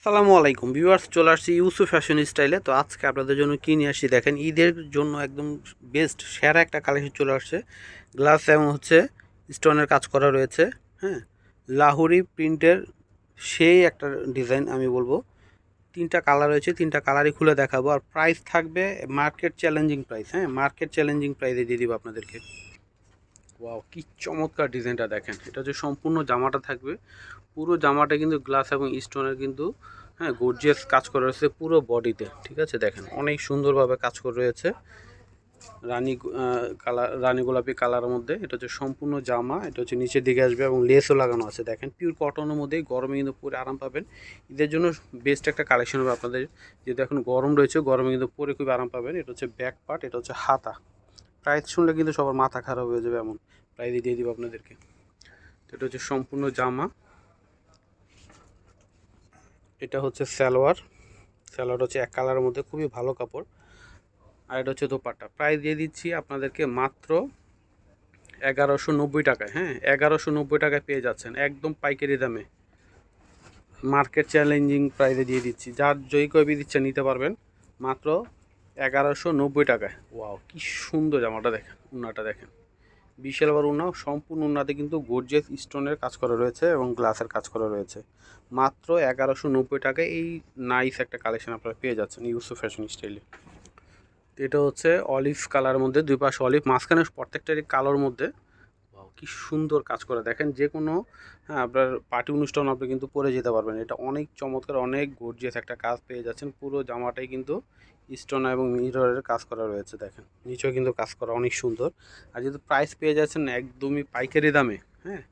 আসসালামু আলাইকুম ভিউয়ার্স, চলে আসছি ইউসুফ ফ্যাশন স্টাইলে। তো আজকে আপনাদের জন্য কী নিয়ে আসছি দেখেন, ঈদের জন্য একদম বেস্ট সেরা একটা কালেকশন চলে আসছে। গ্লাস এবং স্টোনের কাজ করা রয়েছে। হ্যাঁ, লাহোরি প্রিন্টের সেই একটা ডিজাইন আমি বলবো। তিনটা কালার রয়েছে, তিনটা কালারই খুলে দেখাবো। আর প্রাইস থাকবে মার্কেট চ্যালেঞ্জিং প্রাইস। হ্যাঁ, মার্কেট চ্যালেঞ্জিং প্রাইসে দিয়ে দিব আপনাদেরকে। ওয়াও, কি চমৎকার ডিজাইনটা দেখেন। এটা হচ্ছে সম্পূর্ণ জামাটা থাকবে, পুরো জামাটা কিন্তু গ্লাস এবং স্টোনের কিন্তু গর্জিয়াস কাজ করা রয়েছে পুরো বডিতে। ঠিক আছে, দেখেন অনেক সুন্দরভাবে কাজ করা রয়েছে রানী গোলাপি কালারের মধ্যে। এটা হচ্ছে সম্পূর্ণ জামা, এটা হচ্ছে নিচের দিকে আসবে এবং লেসও লাগানো আছে। দেখেন পিওর কটনের মধ্যে, গরমে কিন্তু পরে আরাম পাবেন। ঈদের জন্য বেস্ট একটা কালেকশন হবে আপনাদের, যেহেতু এখন গরম রয়েছে, গরমে কিন্তু পরে খুবই আরাম পাবেন। এটা হচ্ছে ব্যাক পার্ট, এটা হচ্ছে হাতা। প্রাইস শুনলে কিন্তু সবার মাথা খারাপ হয়ে যাবে, এমন প্রাইস দিয়ে দিব আপনাদেরকে। এটা হচ্ছে সম্পূর্ণ জামা, এটা হচ্ছে সালোয়ার হচ্ছে এক কালারের মধ্যে, খুবই ভালো কাপড়। আর এটা হচ্ছে দোপাট্টা। প্রাইস দিয়ে দিচ্ছি আপনাদেরকে মাত্র 1190 টাকায়। হ্যাঁ, 1190 টাকায় পেয়ে যাচ্ছেন একদম পাইকারি দামে, মার্কেট চ্যালেঞ্জিং প্রাইসে দিয়ে দিচ্ছি। যার জয়ী কবি দিচ্ছে নিতে পারবেন মাত্র 1190 টাকায়। ওয়াও, কি সুন্দর জামাটা দেখেন, উন্নাটা দেখেন, বিশাল বড় উন্না। সম্পূর্ণ উন্নাতে কিন্তু গর্জিয়াস স্টোনের কাজ করা রয়েছে এবং গ্লাসের কাজ করা রয়েছে। মাত্র 1190 টাকায় এই নাইস একটা কালেকশন আপনারা পেয়ে যাচ্ছেন ইউসুফ ফ্যাশন স্টাইলে। এটা হচ্ছে অলিভ কালারের মধ্যে, দুই পাশে অলিভ, মাঝখানে প্রত্যেকটারই কালোর মধ্যে। কি সুন্দর কাজ করে দেখেন, যে কোনো আপনার পার্টি অনুষ্ঠান আপনি কিন্তু পরে যেতে পারবেন। এটা অনেক চমৎকার, অনেক গর্জিয়াস একটা কাজ পেয়ে যাচ্ছেন। পুরো জামাটাই কিন্তু স্টোন এবং মিররের কাজ করা রয়েছে। দেখেন নিচেও কিন্তু কাজ করা অনেক সুন্দর। আর যেহেতু প্রাইস পেয়ে যাচ্ছেন একদমই পাইকারি দামে, হ্যাঁ,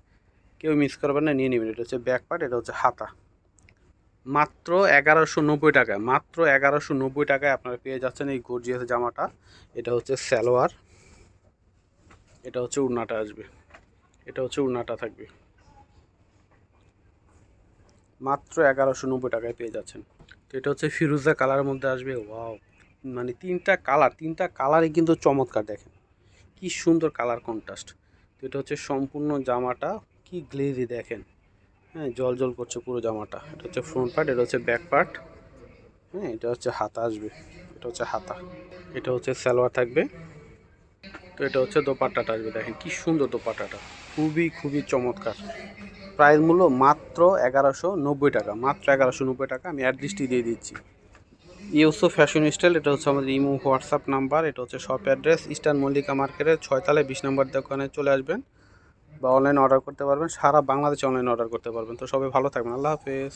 কেউ মিস করবেন না, নিয়ে নেবেন। এটা হচ্ছে ব্যাক পার্ট, এটা হচ্ছে হাতা। মাত্র 1190 টাকায়, মাত্র 1190 টাকায় আপনারা পেয়ে যাচ্ছেন এই গর্জিয়াস জামাটা। এটা হচ্ছে সালোয়ার, এটা হচ্ছে উড়নাটা আসবে, এটা হচ্ছে উড়নাটা থাকবে। মাত্র 1190 টাকায় পেয়ে যাচ্ছেন। তো এটা হচ্ছে ফিরোজা কালারের মধ্যে আসবে। ওয়াও, মানে তিনটা কালারই কিন্তু চমৎকার। দেখেন কি সুন্দর কালার কন্ট্রাস্ট। তো এটা হচ্ছে সম্পূর্ণ জামাটা, কি গ্লেজি দেখেন। হ্যাঁ, জল জল করছে পুরো জামাটা। এটা হচ্ছে ফ্রন্ট পার্ট, এটা হচ্ছে ব্যাক পার্ট। হ্যাঁ, এটা হচ্ছে হাতা আসবে, এটা হচ্ছে হাতা। এটা হচ্ছে সালোয়ার থাকবে। তো এটা হচ্ছে দোপাট্টাটা আসবে। দেখেন কি সুন্দর দোপাট্টাটা, খুবই খুবই চমৎকার। প্রাইস মূল্য মাত্র 1190 টাকা, মাত্র 1190 টাকা। আমি অ্যাড্রেসটি দিয়ে দিচ্ছি, ইউসুফ ফ্যাশন স্টাইল। এটা হচ্ছে আমাদের ইমো হোয়াটসঅ্যাপ নাম্বার। এটা হচ্ছে শপ অ্যাড্রেস ইস্টার্ন মল্লিকা মার্কেটের 6 তলায় 20 নম্বর দোকানে চলে আসবেন, বা অনলাইন অর্ডার করতে পারবেন। সারা বাংলাদেশে অনলাইন অর্ডার করতে পারবেন। তো সবাই ভালো থাকবেন, আল্লাহ হাফেজ।